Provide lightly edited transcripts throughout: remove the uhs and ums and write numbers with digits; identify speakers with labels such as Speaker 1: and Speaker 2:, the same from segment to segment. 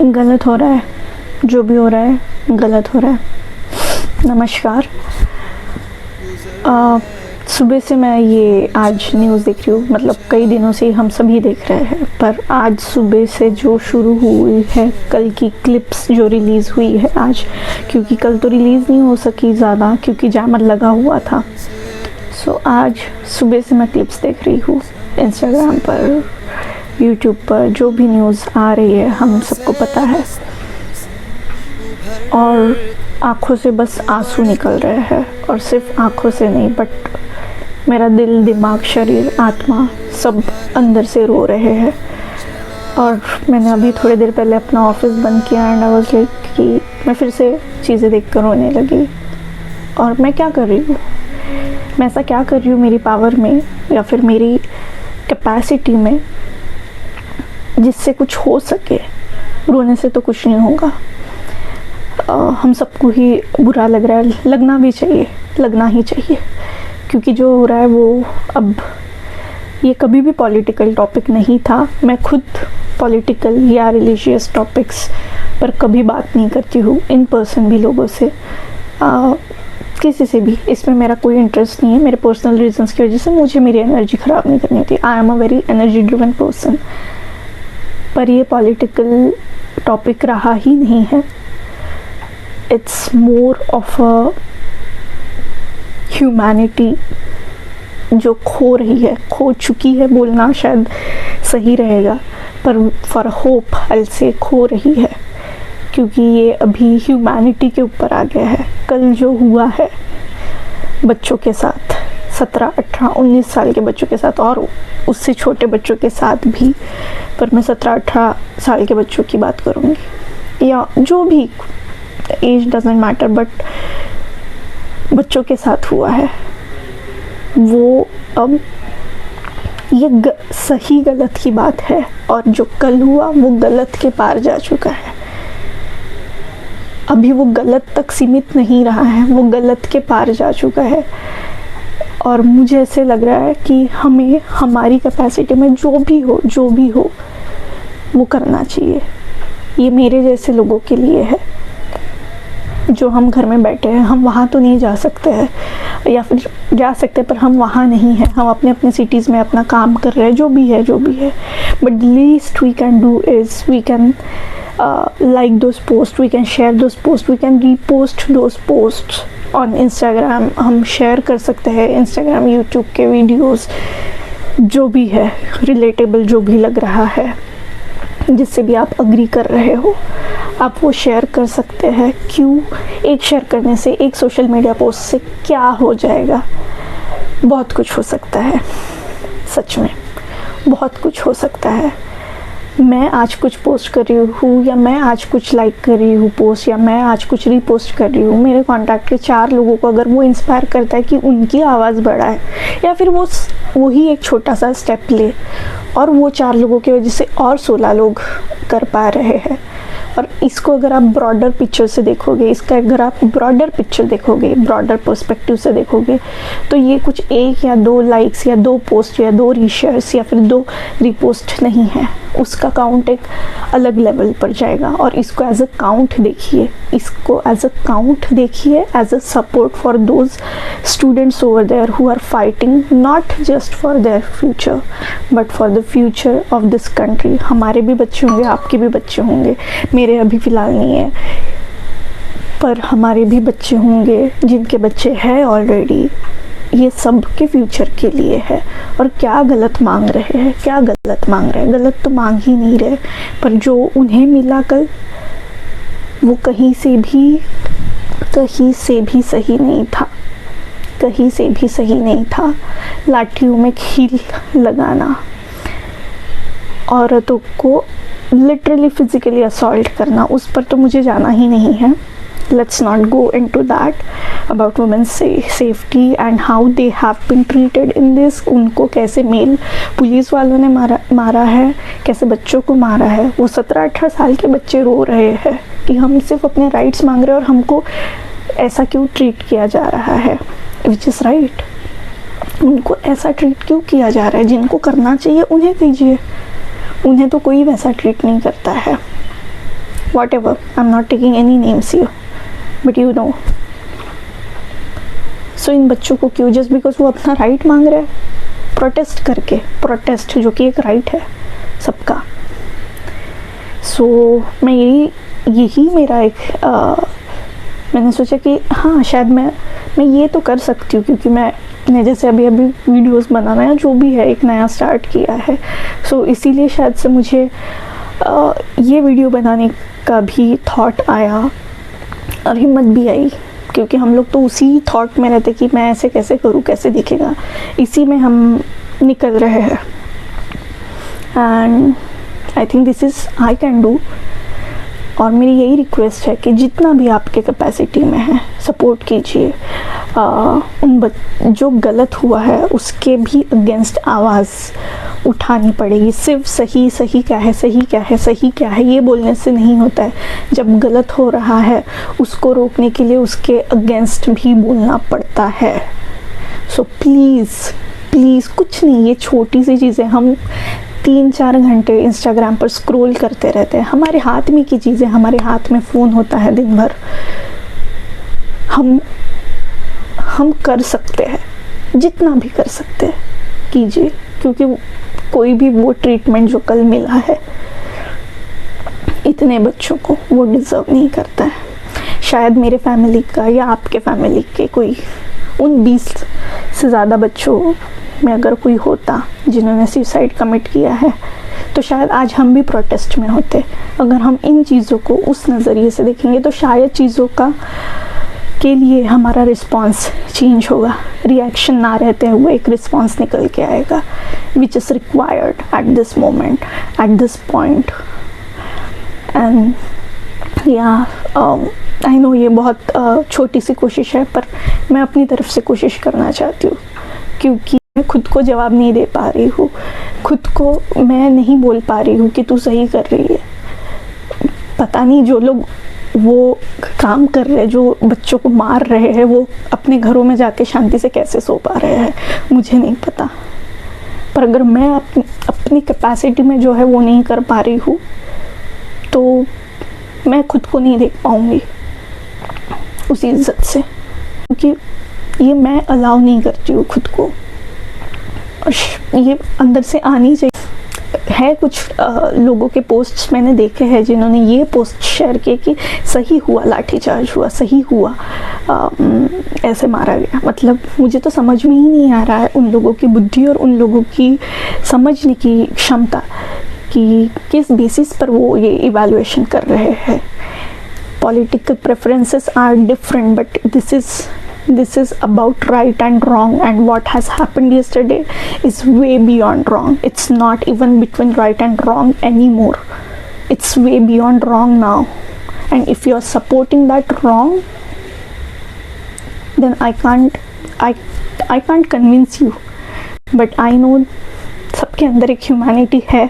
Speaker 1: गलत हो रहा है, जो भी हो रहा है गलत हो रहा है। नमस्कार। सुबह से मैं ये आज न्यूज़ देख रही हूँ, मतलब कई दिनों से हम सभी देख रहे हैं, पर आज सुबह से जो शुरू हुई है, कल की क्लिप्स जो रिलीज़ हुई है आज, क्योंकि कल तो रिलीज़ नहीं हो सकी ज़्यादा क्योंकि जैमर लगा हुआ था। सो आज सुबह से मैं क्लिप्स देख रही हूँ इंस्टाग्राम पर, यूट्यूब पर, जो भी न्यूज़ आ रही है हम सबको पता है, और आँखों से बस आंसू निकल रहे हैं। और सिर्फ आँखों से नहीं, बट मेरा दिल, दिमाग, शरीर, आत्मा सब अंदर से रो रहे हैं। और मैंने अभी थोड़ी देर पहले अपना ऑफिस बंद किया एंड आई वाज लाइक कि मैं फिर से चीज़ें देख कर रोने लगी। और मैं क्या कर रही हूँ, मैं ऐसा क्या कर रही हूँ मेरी पावर में या फिर मेरी कैपेसिटी में जिससे कुछ हो सके। रोने से तो कुछ नहीं होगा। हम सबको ही बुरा लग रहा है, लगना भी चाहिए, लगना ही चाहिए, क्योंकि जो हो रहा है वो अब, ये कभी भी पॉलिटिकल टॉपिक नहीं था। मैं खुद पॉलिटिकल या रिलीजियस टॉपिक्स पर कभी बात नहीं करती हूँ इन पर्सन भी लोगों से, किसी से भी। इसमें मेरा कोई इंटरेस्ट नहीं है, मेरे पर्सनल रीजंस की वजह से मुझे मेरी एनर्जी ख़राब नहीं करनी होती। I am a very energy driven person. पर ये पॉलिटिकल टॉपिक रहा ही नहीं है। It's more of a humanity जो खो रही है, खो चुकी है बोलना शायद सही रहेगा, पर फॉर होप आई से खो रही है, क्योंकि ये अभी ह्यूमैनिटी के ऊपर आ गया है। कल जो हुआ है बच्चों के साथ, 17, 18, 19 साल के बच्चों के साथ, और उससे छोटे बच्चों के साथ भी, पर मैं 17, 18 साल के बच्चों की बात करूँगी, या जो भी, एज डजंट मैटर, बट बच्चों के साथ हुआ है वो अब ये सही गलत की बात है। और जो कल हुआ वो गलत के पार जा चुका है। अभी वो गलत तक सीमित नहीं रहा है, वो गलत के पार जा चुका है। और मुझे ऐसे लग रहा है कि हमें हमारी कैपेसिटी में जो भी हो वो करना चाहिए। ये मेरे जैसे लोगों के लिए है जो हम घर में बैठे हैं। हम वहाँ तो नहीं जा सकते हैं, या फिर जा सकते हैं पर हम वहाँ नहीं हैं, हम अपने अपने सिटीज़ में अपना काम कर रहे हैं, जो भी है। But least we can do is we can like those posts, we can share those posts, we can repost those posts on Instagram। हम शेयर कर सकते हैं Instagram, YouTube के वीडियोस, जो भी है रिलेटेबल, जो भी लग रहा है, जिससे भी आप अग्री कर रहे हो, आप वो शेयर कर सकते हैं। क्यों? एक शेयर करने से, एक सोशल मीडिया पोस्ट से क्या हो जाएगा? बहुत कुछ हो सकता है, सच में बहुत कुछ हो सकता है। मैं आज कुछ पोस्ट कर रही हूँ, या मैं आज कुछ लाइक कर रही हूँ पोस्ट, या मैं आज कुछ रीपोस्ट कर रही हूँ, मेरे कॉन्टैक्ट के 4 लोगों को अगर वो इंस्पायर करता है कि उनकी आवाज़ बढ़ाए, या फिर वो ही एक छोटा सा स्टेप ले, और वो 4 लोगों की वजह से और 16 लोग कर पा रहे हैं। और इसको अगर आप ब्रॉडर पिक्चर से देखोगे, इसका अगर आप ब्रॉडर पिक्चर देखोगे, ब्रॉडर पर्सपेक्टिव से देखोगे, तो ये कुछ 1 या 2 लाइक्स, या 2 पोस्ट, या 2 रीशेयर्स, या फिर 2 रिपोस्ट नहीं है। उसका काउंट एक अलग लेवल पर जाएगा। और इसको एज अ काउंट देखिए, इसको एज अ काउंट देखिए, as a support for those students over there who are fighting not just for their future but for the future of this country. हमारे भी बच्चे होंगे, आपके भी बच्चे होंगे, मेरे अभी फ़िलहाल नहीं है, पर हमारे भी बच्चे होंगे, जिनके बच्चे हैं ऑलरेडी। ये सब के फ्यूचर के लिए है। और क्या गलत मांग रहे हैं, क्या गलत मांग रहे हैं? गलत तो मांग ही नहीं रहे, पर जो उन्हें मिला कल, वो कहीं से भी सही नहीं था, कहीं से भी सही नहीं था। लाठियों में कील लगाना, औरतों को लिटरली फिजिकली असॉल्ट करना, उस पर तो मुझे जाना ही नहीं है। Let's not go into that about women's safety and how they have been treated in this। उनको कैसे मेल पुलिस वालों ने मारा है, कैसे बच्चों को मारा है। वो 17-18 साल के बच्चे रो रहे हैं कि हम सिर्फ अपने राइट्स मांग रहे हैं और हमको ऐसा क्यों ट्रीट किया जा रहा है, विच इज़ राइट। उनको ऐसा ट्रीट क्यों किया जा रहा है? जिनको करना चाहिए उन्हें कीजिए, उन्हें तो कोई वैसा ट्रीट नहीं करता है। whatever, I'm not taking any names here, but you know. So इन बच्चों को क्यों, जस्ट बिकॉज वो अपना राइट मांग रहे हैं प्रोटेस्ट करके, प्रोटेस्ट जो कि एक राइट है सबका। सो मैं यही मेरा एक मैंने सोचा कि हाँ शायद मैं ये तो कर सकती हूँ, क्योंकि मैंने जैसे अभी वीडियोस बनाना या जो भी है एक नया स्टार्ट किया है। सो इसीलिए शायद से मुझे ये वीडियो बनाने का भी थॉट आया और हिम्मत भी आई, क्योंकि हम लोग तो उसी थॉट में रहते कि मैं ऐसे कैसे करूँ, कैसे दिखेगा, इसी में हम निकल रहे हैं। And I think this is I can do. और मेरी यही रिक्वेस्ट है कि जितना भी आपके कैपेसिटी में है सपोर्ट कीजिए। जो गलत हुआ है उसके भी अगेंस्ट आवाज़ उठानी पड़ेगी। सिर्फ सही सही क्या है, सही क्या है, सही क्या है ये बोलने से नहीं होता है। जब गलत हो रहा है उसको रोकने के लिए उसके अगेंस्ट भी बोलना पड़ता है। सो प्लीज़ प्लीज़, कुछ नहीं, ये छोटी सी चीज़ें, हम 3-4 घंटे इंस्टाग्राम पर स्क्रॉल करते रहते हैं, हमारे हाथ में की चीज़ें, हमारे हाथ में फ़ोन होता है दिन भर, हम कर सकते हैं, जितना भी कर सकते हैं कीजिए, क्योंकि कोई भी वो ट्रीटमेंट जो कल मिला है इतने बच्चों को वो डिज़र्व नहीं करता है। शायद मेरे फैमिली का या आपके फैमिली के कोई उन 20 से ज़्यादा बच्चों में अगर कोई होता जिन्होंने सुसाइड कमिट किया है, तो शायद आज हम भी प्रोटेस्ट में होते। अगर हम इन चीज़ों को उस नज़रिए से देखेंगे तो शायद चीज़ों का के लिए हमारा रिस्पांस चेंज होगा। रिएक्शन ना रहते हुए एक रिस्पांस निकल के आएगा, which is required at this moment, at this point. And या आई नो ये बहुत छोटी सी कोशिश है, पर मैं अपनी तरफ से कोशिश करना चाहती हूँ, क्योंकि मैं खुद को जवाब नहीं दे पा रही हूँ, खुद को मैं नहीं बोल पा रही हूँ कि तू सही कर रही है। पता नहीं जो लोग वो काम कर रहे हैं, जो बच्चों को मार रहे हैं, वो अपने घरों में जाके शांति से कैसे सो पा रहे हैं, मुझे नहीं पता। पर अगर मैं अपनी कैपेसिटी में जो है वो नहीं कर पा रही हूँ, तो मैं खुद को नहीं देख पाऊँगी उसी इज्जत से, क्योंकि ये मैं अलाउ नहीं करती हूँ खुद को, और ये अंदर से आनी चाहिए। है कुछ लोगों के पोस्ट्स मैंने देखे हैं जिन्होंने ये पोस्ट शेयर किए कि सही हुआ लाठीचार्ज हुआ, सही हुआ ऐसे मारा गया। मतलब मुझे तो समझ में ही नहीं आ रहा है उन लोगों की बुद्धि और उन लोगों की समझने की क्षमता कि किस बेसिस पर वो ये इवैल्यूएशन कर रहे हैं। Political preferences are different, but this is about right and wrong, and what has happened yesterday is way beyond wrong. It's not even between right and wrong anymore. It's way beyond wrong now, and if you are supporting that wrong, then I can't convince you, but I know सबके अंदर एक humanity है।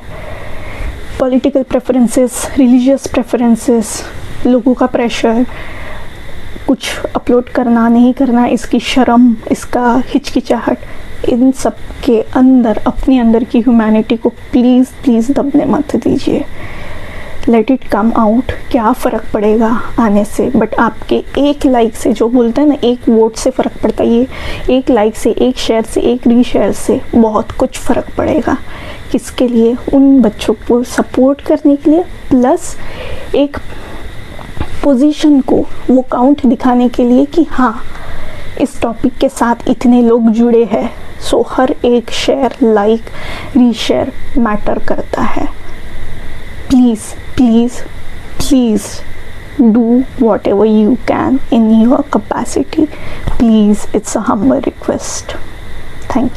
Speaker 1: Political preferences, religious preferences, लोगों का pressure, कुछ upload करना नहीं करना, इसकी शर्म, इसका हिचकिचाहट, इन सब के अंदर अपने अंदर की ह्यूमैनिटी को प्लीज़ प्लीज़ दबने मत दीजिए। Let it come out. क्या फ़र्क पड़ेगा आने से, बट आपके एक लाइक से, जो बोलते हैं ना एक वोट से फ़र्क पड़ता है, ये एक लाइक से, एक शेयर से, एक रीशेयर से बहुत कुछ फ़र्क पड़ेगा। किसके लिए? उन बच्चों को सपोर्ट करने के लिए, प्लस एक पोजीशन को वो काउंट दिखाने के लिए कि हाँ इस टॉपिक के साथ इतने लोग जुड़े हैं। सो हर एक शेयर, लाइक, रीशेयर मैटर करता है। Please please please do whatever you can in your capacity. Please, it's a humble request. Thank you.